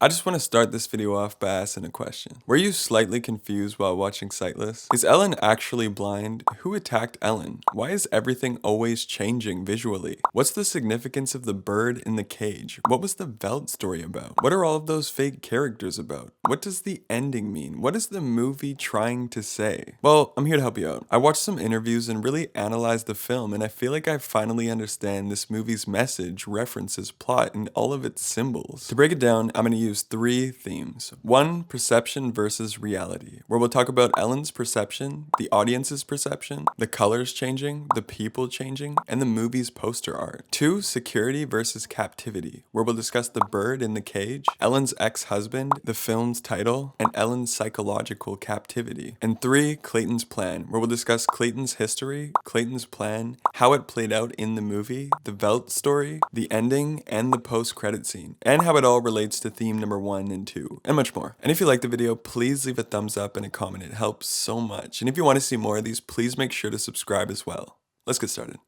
I just want to start this video off by asking a question. Were you slightly confused while watching Sightless? Is Ellen actually blind? Who attacked Ellen? Why is everything always changing visually? What's the significance of the bird in the cage? What was the Velt story about? What are all of those fake characters about? What does the ending mean? What is the movie trying to say? Well, I'm here to help you out. I watched some interviews and really analyzed the film, and I feel like I finally understand this movie's message, references, plot, and all of its symbols. To break it down, I'm going to use three themes. One, perception versus reality, where we'll talk about Ellen's perception, the audience's perception, the colors changing, the people changing, and the movie's poster art. Two, security versus captivity, where we'll discuss the bird in the cage, Ellen's ex-husband, the film's title, and Ellen's psychological captivity. And three, Clayton's plan, where we'll discuss Clayton's history, Clayton's plan, how it played out in the movie, the Velt story, the ending, and the post-credit scene, and how it all relates to theme number 1 and 2, and much more. And if you liked the video, please leave a thumbs up and a comment. It helps so much. And if you want to see more of these, please make sure to subscribe as well. Let's get started.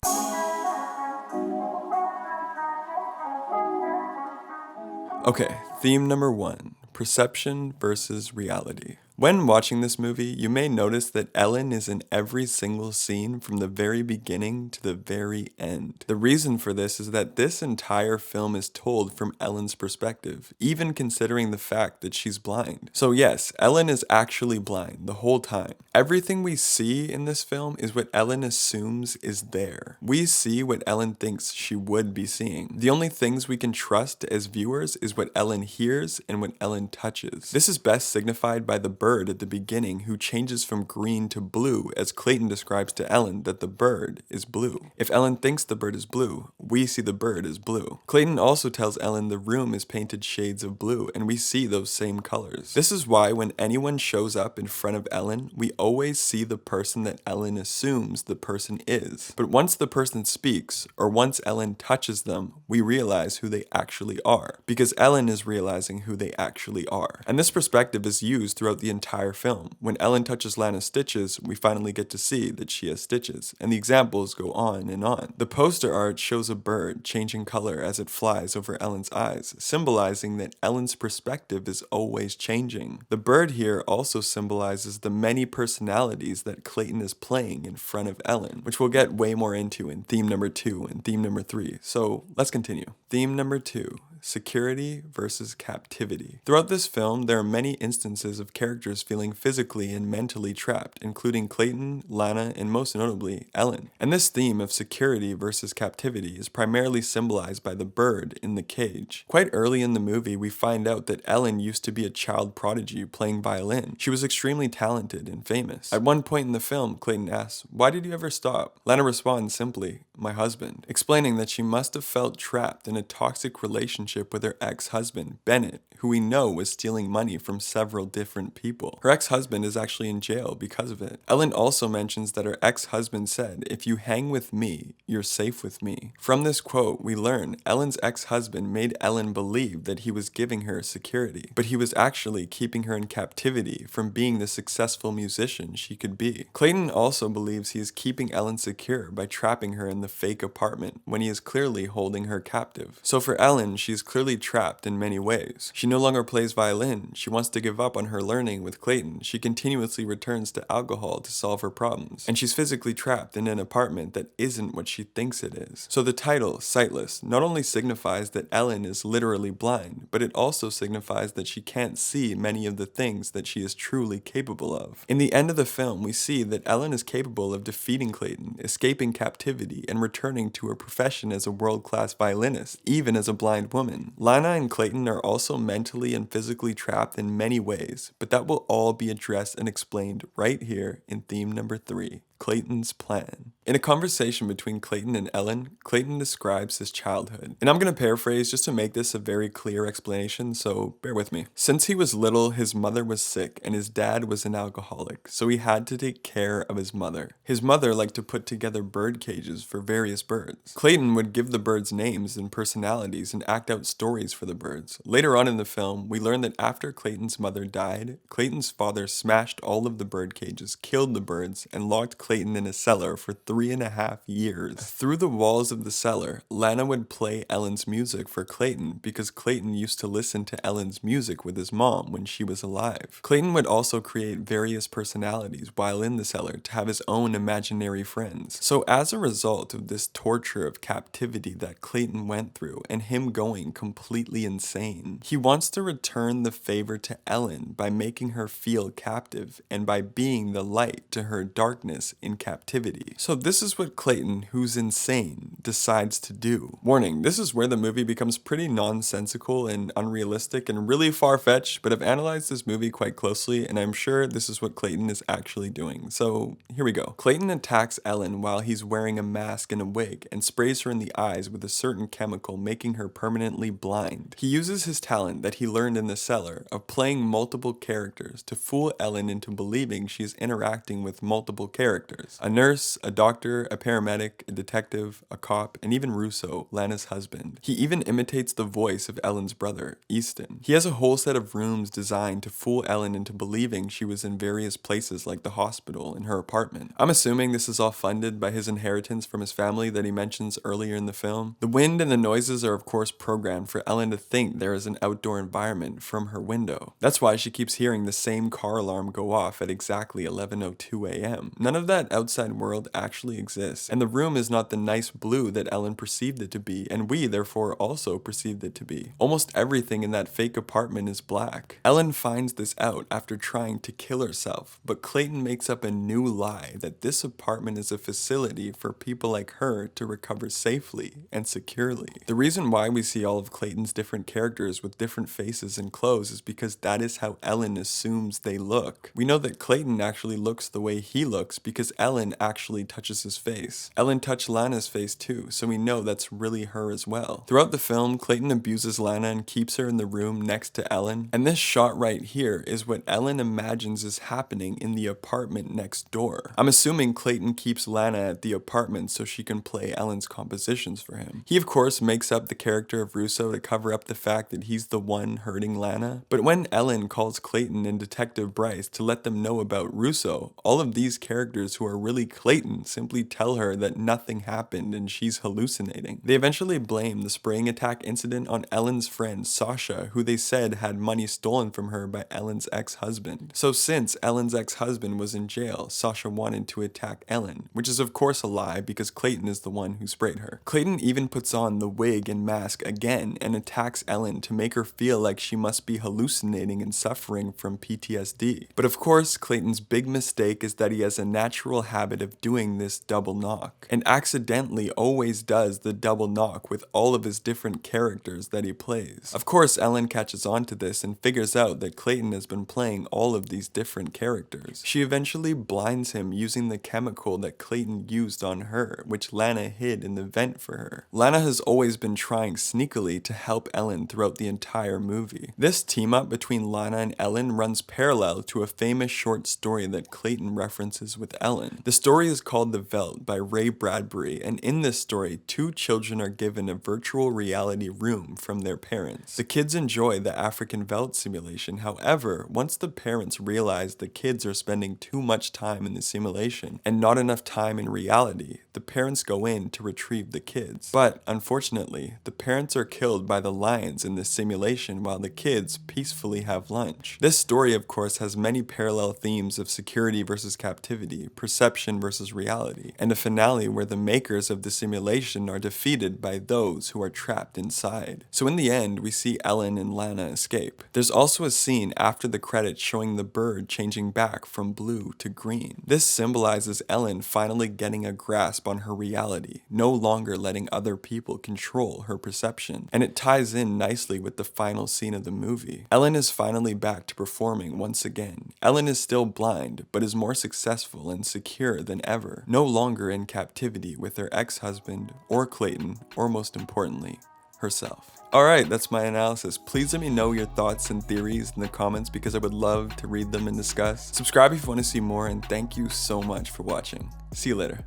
Okay, theme number 1, perception versus reality. When watching this movie, you may notice that Ellen is in every single scene from the very beginning to the very end. The reason for this is that this entire film is told from Ellen's perspective, even considering the fact that she's blind. So yes, Ellen is actually blind the whole time. Everything we see in this film is what Ellen assumes is there. We see what Ellen thinks she would be seeing. The only things we can trust as viewers is what Ellen hears and what Ellen touches. This is best signified by the bird at the beginning, who changes from green to blue as Clayton describes to Ellen that the bird is blue. If Ellen thinks the bird is blue, we see the bird as blue. Clayton also tells Ellen the room is painted shades of blue, and we see those same colors. This is why when anyone shows up in front of Ellen, we always see the person that Ellen assumes the person is. But once the person speaks, or once Ellen touches them, we realize who they actually are, because Ellen is realizing who they actually are. And this perspective is used throughout the entire film. When Ellen touches Lana's stitches, we finally get to see that she has stitches, and the examples go on and on. The poster art shows a bird changing color as it flies over Ellen's eyes, symbolizing that Ellen's perspective is always changing. The bird here also symbolizes the many personalities that Clayton is playing in front of Ellen, which we'll get way more into in theme number 2 and theme number 3. So let's continue. Theme number 2. Security versus captivity. Throughout this film, there are many instances of characters feeling physically and mentally trapped, including Clayton, Lana, and most notably, Ellen. And this theme of security versus captivity is primarily symbolized by the bird in the cage. Quite early in the movie, we find out that Ellen used to be a child prodigy playing violin. She was extremely talented and famous. At one point in the film, Clayton asks, "Why did you ever stop?" Lana responds simply, "My husband," explaining that she must have felt trapped in a toxic relationship with her ex-husband, Bennett, who we know was stealing money from several different people. Her ex-husband is actually in jail because of it. Ellen also mentions that her ex-husband said, "If you hang with me, you're safe with me." From this quote, we learn Ellen's ex-husband made Ellen believe that he was giving her security, but he was actually keeping her in captivity from being the successful musician she could be. Clayton also believes he is keeping Ellen secure by trapping her in the fake apartment when he is clearly holding her captive. So for Ellen, she is clearly trapped in many ways. She no longer plays violin, she wants to give up on her learning with Clayton, she continuously returns to alcohol to solve her problems, and she's physically trapped in an apartment that isn't what she thinks it is. So the title, Sightless, not only signifies that Ellen is literally blind, but it also signifies that she can't see many of the things that she is truly capable of. In the end of the film, we see that Ellen is capable of defeating Clayton, escaping captivity, and returning to her profession as a world-class violinist, even as a blind woman. Lana and Clayton are also mentally and physically trapped in many ways, but that will all be addressed and explained right here in theme number 3. Clayton's plan. In a conversation between Clayton and Ellen, Clayton describes his childhood. And I'm going to paraphrase just to make this a very clear explanation, so bear with me. Since he was little, his mother was sick and his dad was an alcoholic, so he had to take care of his mother. His mother liked to put together bird cages for various birds. Clayton would give the birds names and personalities and act out stories for the birds. Later on in the film, we learn that after Clayton's mother died, Clayton's father smashed all of the bird cages, killed the birds, and locked Clayton in a cellar for 3.5 years. Through the walls of the cellar, Lana would play Ellen's music for Clayton because Clayton used to listen to Ellen's music with his mom when she was alive. Clayton would also create various personalities while in the cellar to have his own imaginary friends. So as a result of this torture of captivity that Clayton went through and him going completely insane, he wants to return the favor to Ellen by making her feel captive and by being the light to her darkness in captivity. So this is what Clayton, who's insane, decides to do. Warning, this is where the movie becomes pretty nonsensical and unrealistic and really far-fetched, but I've analyzed this movie quite closely and I'm sure this is what Clayton is actually doing. So here we go. Clayton attacks Ellen while he's wearing a mask and a wig and sprays her in the eyes with a certain chemical, making her permanently blind. He uses his talent that he learned in the cellar of playing multiple characters to fool Ellen into believing she's interacting with multiple characters. A nurse, a doctor, a paramedic, a detective, a cop, and even Russo, Lana's husband. He even imitates the voice of Ellen's brother, Easton. He has a whole set of rooms designed to fool Ellen into believing she was in various places like the hospital and her apartment. I'm assuming this is all funded by his inheritance from his family that he mentions earlier in the film. The wind and the noises are of course programmed for Ellen to think there is an outdoor environment from her window. That's why she keeps hearing the same car alarm go off at exactly 11:02 a.m. None of that outside world actually exists, and the room is not the nice blue that Ellen perceived it to be, and we therefore also perceived it to be. Almost everything in that fake apartment is black. Ellen finds this out after trying to kill herself, but Clayton makes up a new lie that this apartment is a facility for people like her to recover safely and securely. The reason why we see all of Clayton's different characters with different faces and clothes is because that is how Ellen assumes they look. We know that Clayton actually looks the way he looks because Ellen actually touches his face. Ellen touched Lana's face too, so we know that's really her as well. Throughout the film, Clayton abuses Lana and keeps her in the room next to Ellen, and this shot right here is what Ellen imagines is happening in the apartment next door. I'm assuming Clayton keeps Lana at the apartment so she can play Ellen's compositions for him. He of course makes up the character of Russo to cover up the fact that he's the one hurting Lana, but when Ellen calls Clayton and Detective Bryce to let them know about Russo, all of these characters who are really Clayton simply tell her that nothing happened and she's hallucinating. They eventually blame the spraying attack incident on Ellen's friend Sasha, who they said had money stolen from her by Ellen's ex-husband. So since Ellen's ex-husband was in jail, Sasha wanted to attack Ellen, which is of course a lie because Clayton is the one who sprayed her. Clayton even puts on the wig and mask again and attacks Ellen to make her feel like she must be hallucinating and suffering from PTSD. But of course, Clayton's big mistake is that he has a natural habit of doing this double knock, and accidentally always does the double knock with all of his different characters that he plays. Of course, Ellen catches on to this and figures out that Clayton has been playing all of these different characters. She eventually blinds him using the chemical that Clayton used on her, which Lana hid in the vent for her. Lana has always been trying sneakily to help Ellen throughout the entire movie. This team up between Lana and Ellen runs parallel to a famous short story that Clayton references with Ellen. The story is called The Veldt by Ray Bradbury, and in this story, two children are given a virtual reality room from their parents. The kids enjoy the African Veldt simulation, however, once the parents realize the kids are spending too much time in the simulation and not enough time in reality, the parents go in to retrieve the kids. But unfortunately, the parents are killed by the lions in this simulation while the kids peacefully have lunch. This story of course has many parallel themes of security versus captivity, perception versus reality, and a finale where the makers of the simulation are defeated by those who are trapped inside. So in the end, we see Ellen and Lana escape. There's also a scene after the credits showing the bird changing back from blue to green. This symbolizes Ellen finally getting a grasp on her reality, no longer letting other people control her perception, and it ties in nicely with the final scene of the movie. Ellen is finally back to performing once again. Ellen is still blind, but is more successful and secure than ever, no longer in captivity with her ex-husband, or Clayton, or most importantly, herself. Alright, that's my analysis. Please let me know your thoughts and theories in the comments because I would love to read them and discuss. Subscribe if you want to see more, and thank you so much for watching. See you later.